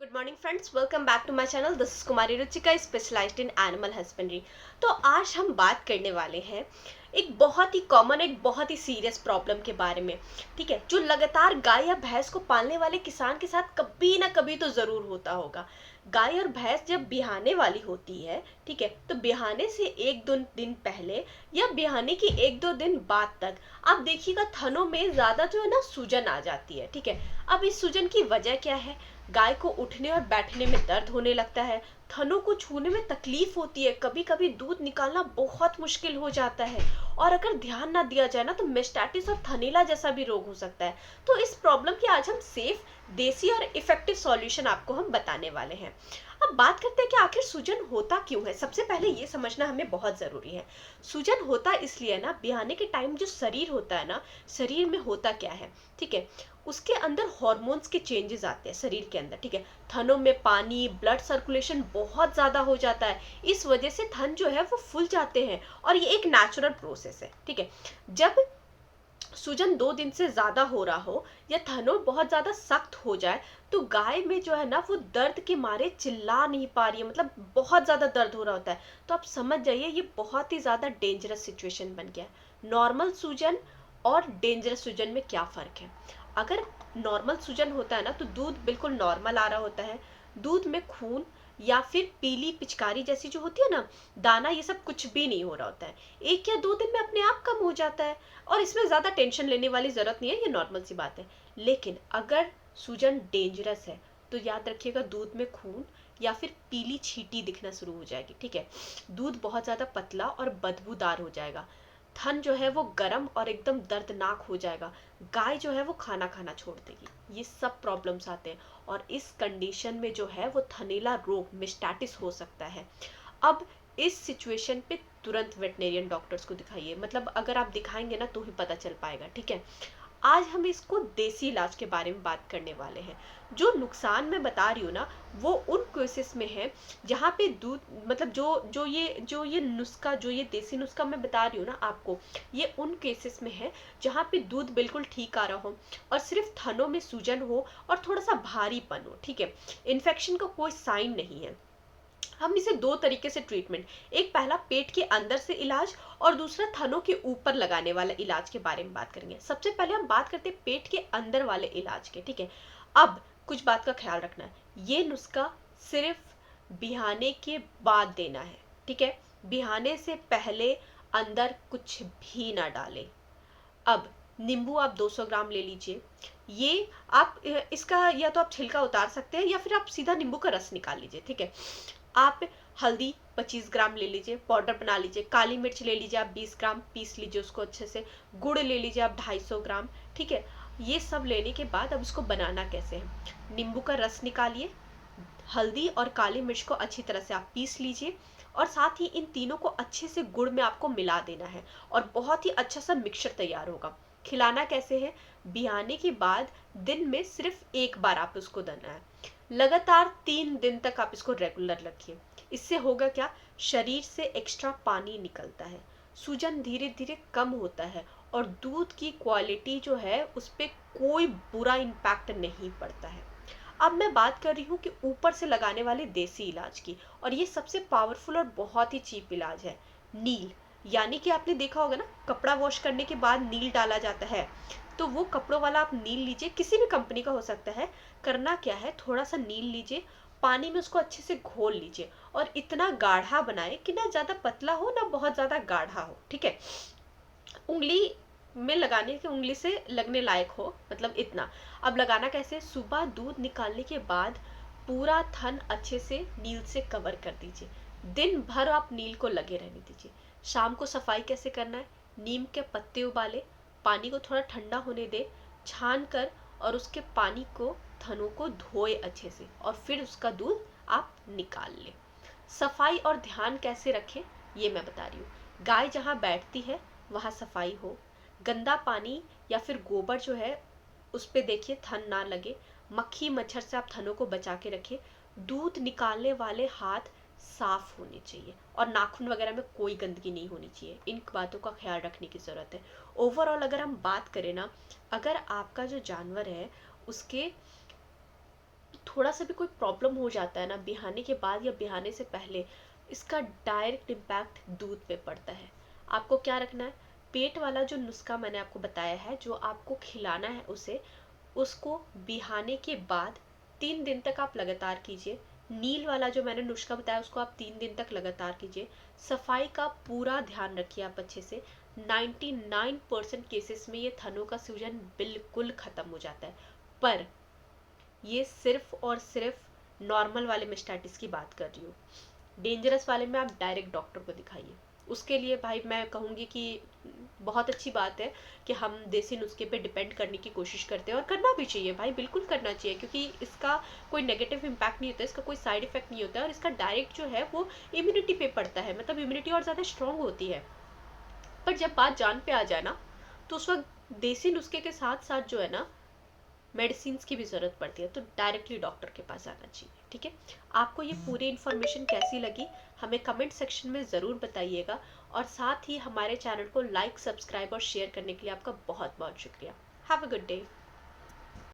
Good morning friends, welcome back to my channel. This is Kumari Ruchika, specialised in animal husbandry. तो आज हम बात करने वाले हैं एक बहुत ही कॉमन, एक बहुत ही सीरियस प्रॉब्लम के बारे में। ठीक है, जो लगातार गाय या भैंस को पालने वाले किसान के साथ कभी ना कभी तो जरूर होता होगा। गाय और भैंस जब बिहाने वाली होती है, ठीक है, तो बिहाने से एक दो दिन पहले या बिहाने की एक दो दिन बाद तक आप देखिएगा थनों में ज्यादा जो है ना सूजन आ जाती है। ठीक है, अब इस सूजन की वजह क्या है? गाय को उठने और बैठने में दर्द होने लगता है, थनों को छूने में तकलीफ होती है, कभी कभी दूध निकालना बहुत मुश्किल हो जाता है, और अगर ध्यान ना दिया जाए ना तो मेस्टाइटिस और थनीला जैसा भी रोग हो सकता है। तो इस प्रॉब्लम की आज हम सेफ, देसी और इफेक्टिव सॉल्यूशन आपको हम बताने वाले हैं। अब बात करते हैं कि आखिर सूजन होता क्यों है। सबसे पहले ये समझना हमें बहुत जरूरी है। सूजन होता इसलिए ना, बिहाने के टाइम जो शरीर होता है ना, शरीर में होता क्या है, ठीक है, उसके अंदर हॉर्मोन्स के चेंजेस आते हैं शरीर के अंदर। ठीक है, थनों में पानी, ब्लड सर्कुलेशन बहुत ज्यादा हो जाता है, इस वजह से थन जो है वो फूल जाते हैं, और ये एक नेचुरल प्रोसेस है। ठीक है, जब सूजन 2 दिन से ज्यादा हो रहा हो या थनों बहुत ज्यादा सख्त हो जाए, तो गाय में जो है ना वो दर्द के मारे चिल्ला नहीं पा रही है, मतलब बहुत ज्यादा दर्द हो रहा होता है। तो आप समझ जाइए ये बहुत ही ज्यादा डेंजरस सिचुएशन बन गया है। नॉर्मल सूजन और डेंजरस सूजन में क्या फर्क है? अगर नॉर्मल सूजन होता है ना तो दूध बिल्कुल नॉर्मल आ रहा होता है, दूध में खून या फिर पीली पिचकारी जैसी जो होती है ना, दाना, ये सब कुछ भी नहीं हो रहा होता है, 1 या 2 दिन में अपने आप कम हो जाता है, और इसमें ज्यादा टेंशन लेने वाली जरूरत नहीं है, ये नॉर्मल सी बात है। लेकिन अगर सूजन डेंजरस है तो याद रखिएगा दूध में खून या फिर पीली छींटी दिखना शुरू हो जाएगी। ठीक है, दूध बहुत ज्यादा पतला और बदबूदार हो जाएगा, थन जो है वो गर्म और एकदम दर्दनाक हो जाएगा, गाय जो है वो खाना खाना छोड़ देगी। ये सब प्रॉब्लम्स आते हैं, और इस कंडीशन में जो है वो थनीला रोग, मिस्टैटिस हो सकता है। अब इस सिचुएशन पे तुरंत वेटनेरियन डॉक्टर्स को दिखाइए, मतलब अगर आप दिखाएंगे ना तो ही पता चल पाएगा। ठीक है, आज हम इसको देसी इलाज के बारे में बात करने वाले हैं। जो नुकसान मैं बता रही हूँ ना, वो उन केसेस में है जहाँ पे दूध, मतलब जो ये नुस्खा, जो ये देसी नुस्खा मैं बता रही हूँ ना आपको, ये उन केसेस में है जहाँ पे दूध बिल्कुल ठीक आ रहा हो और सिर्फ थनों में सूजन हो और थोड़ा सा भारीपन हो। ठीक है, इन्फेक्शन का कोई साइन नहीं है। हम इसे दो तरीके से ट्रीटमेंट, एक पहला पेट के अंदर से इलाज और दूसरा थनों के ऊपर लगाने वाला इलाज के बारे में बात करेंगे। सबसे पहले हम बात करते हैं पेट के अंदर वाले इलाज के। ठीक है, अब कुछ बात का ख्याल रखना है, ये नुस्खा सिर्फ बिहाने के बाद देना है। ठीक है, बिहाने से पहले अंदर कुछ भी ना डालें। अब नींबू आप 200 ग्राम ले लीजिए। ये आप इसका या तो आप छिलका उतार सकते हैं या फिर आप सीधा नींबू का रस निकाल लीजिए। ठीक है, आप हल्दी 25 ग्राम ले लीजिए, पाउडर बना लीजिए। काली मिर्च ले लीजिए आप 20 ग्राम, पीस लीजिए उसको अच्छे से। गुड़ ले लीजिए आप 250 ग्राम। ठीक है, ये सब लेने के बाद अब इसको बनाना कैसे है? नींबू का रस निकालिए, हल्दी और काली मिर्च को अच्छी तरह से आप पीस लीजिए, और साथ ही इन तीनों को अच्छे से गुड़ में आपको मिला देना है, और बहुत ही अच्छा सा मिक्सचर तैयार होगा। खिलाना कैसे है? बिहाने के बाद दिन में सिर्फ एक बार आप उसको देना है। लगातार 3 दिन तक आप इसको रेगुलर रखिए। इससे होगा क्या? शरीर से एक्स्ट्रा पानी निकलता है, सूजन धीरे धीरे कम होता है, और दूध की क्वालिटी जो है उस पर कोई बुरा इम्पैक्ट नहीं पड़ता है। अब मैं बात कर रही हूँ कि ऊपर से लगाने वाले देसी इलाज की, और ये सबसे पावरफुल और बहुत ही चीप इलाज है। नील, यानी कि आपने देखा होगा ना, कपड़ा वॉश करने के बाद नील डाला जाता है, तो वो कपड़ों वाला आप नील लीजिए, किसी भी कंपनी का हो सकता है। करना क्या है, थोड़ा सा नील लीजिए, पानी में उसको अच्छे से घोल लीजिए, और इतना गाढ़ा बनाए कि ना ज्यादा पतला हो ना बहुत ज्यादा गाढ़ा हो। ठीक है, उंगली में लगाने के, उंगली से लगने लायक हो, मतलब इतना। अब लगाना कैसे? सुबह दूध निकालने के बाद पूरा थन अच्छे से नील से कवर कर दीजिए, दिन भर आप नील को लगे रहने दीजिए। शाम को सफाई कैसे करना है? नीम के पत्ते उबाले, पानी को थोड़ा ठंडा होने दे, छान कर, और उसके पानी को, थनों को धोए अच्छे से, और फिर उसका दूध आप निकाल लें। सफाई और ध्यान कैसे रखें ये मैं बता रही हूँ। गाय जहाँ बैठती है वहाँ सफाई हो, गंदा पानी या फिर गोबर जो है उस पे देखिए थन ना लगे, मक्खी मच्छर से आप थनों को बचा के रखिए। दूध निकालने वाले हाथ साफ होने चाहिए, और नाखून वगैरह में कोई गंदगी नहीं होनी चाहिए। इन बातों का ख्याल रखने की ज़रूरत है। ओवरऑल अगर हम बात करें ना, अगर आपका जो जानवर है उसके थोड़ा सा भी कोई प्रॉब्लम हो जाता है ना बिहाने के बाद या बिहाने से पहले, इसका डायरेक्ट इम्पैक्ट दूध पे पड़ता है। आपको क्या रखना है, पेट वाला जो नुस्खा मैंने आपको बताया है, जो आपको खिलाना है उसे, उसको बिहाने के बाद 3 दिन तक आप लगातार कीजिए। नील वाला जो मैंने नुस्खा बताया उसको आप 3 दिन तक लगातार कीजिए। सफाई का पूरा ध्यान रखिए आप अच्छे से। 99% केसेस में ये थनों का सूजन बिल्कुल ख़त्म हो जाता है। पर ये सिर्फ और सिर्फ नॉर्मल वाले मेस्टाइटिस की बात कर रही हूँ। डेंजरस वाले में आप डायरेक्ट डॉक्टर को दिखाइए। उसके लिए भाई मैं कहूँगी कि बहुत अच्छी बात है कि हम देसी नुस्खे पे डिपेंड करने की कोशिश करते हैं, और करना भी चाहिए भाई, बिल्कुल करना चाहिए, क्योंकि इसका कोई नेगेटिव इम्पैक्ट नहीं होता, इसका कोई साइड इफेक्ट नहीं होता है, और इसका डायरेक्ट जो है वो इम्यूनिटी पे पड़ता है, मतलब इम्यूनिटी और ज़्यादा स्ट्रांग होती है। पर जब बात जान पे आ जाए ना, तो उस वक्त देसी नुस्खे के साथ साथ जो है ना, मेडिसिन की भी ज़रूरत पड़ती है, तो डायरेक्टली डॉक्टर के पास आना चाहिए। ठीक है, आपको ये पूरी इन्फॉर्मेशन कैसी लगी हमें कमेंट सेक्शन में ज़रूर बताइएगा, और साथ ही हमारे चैनल को लाइक, सब्सक्राइब और शेयर करने के लिए आपका बहुत बहुत शुक्रिया। Have a good day.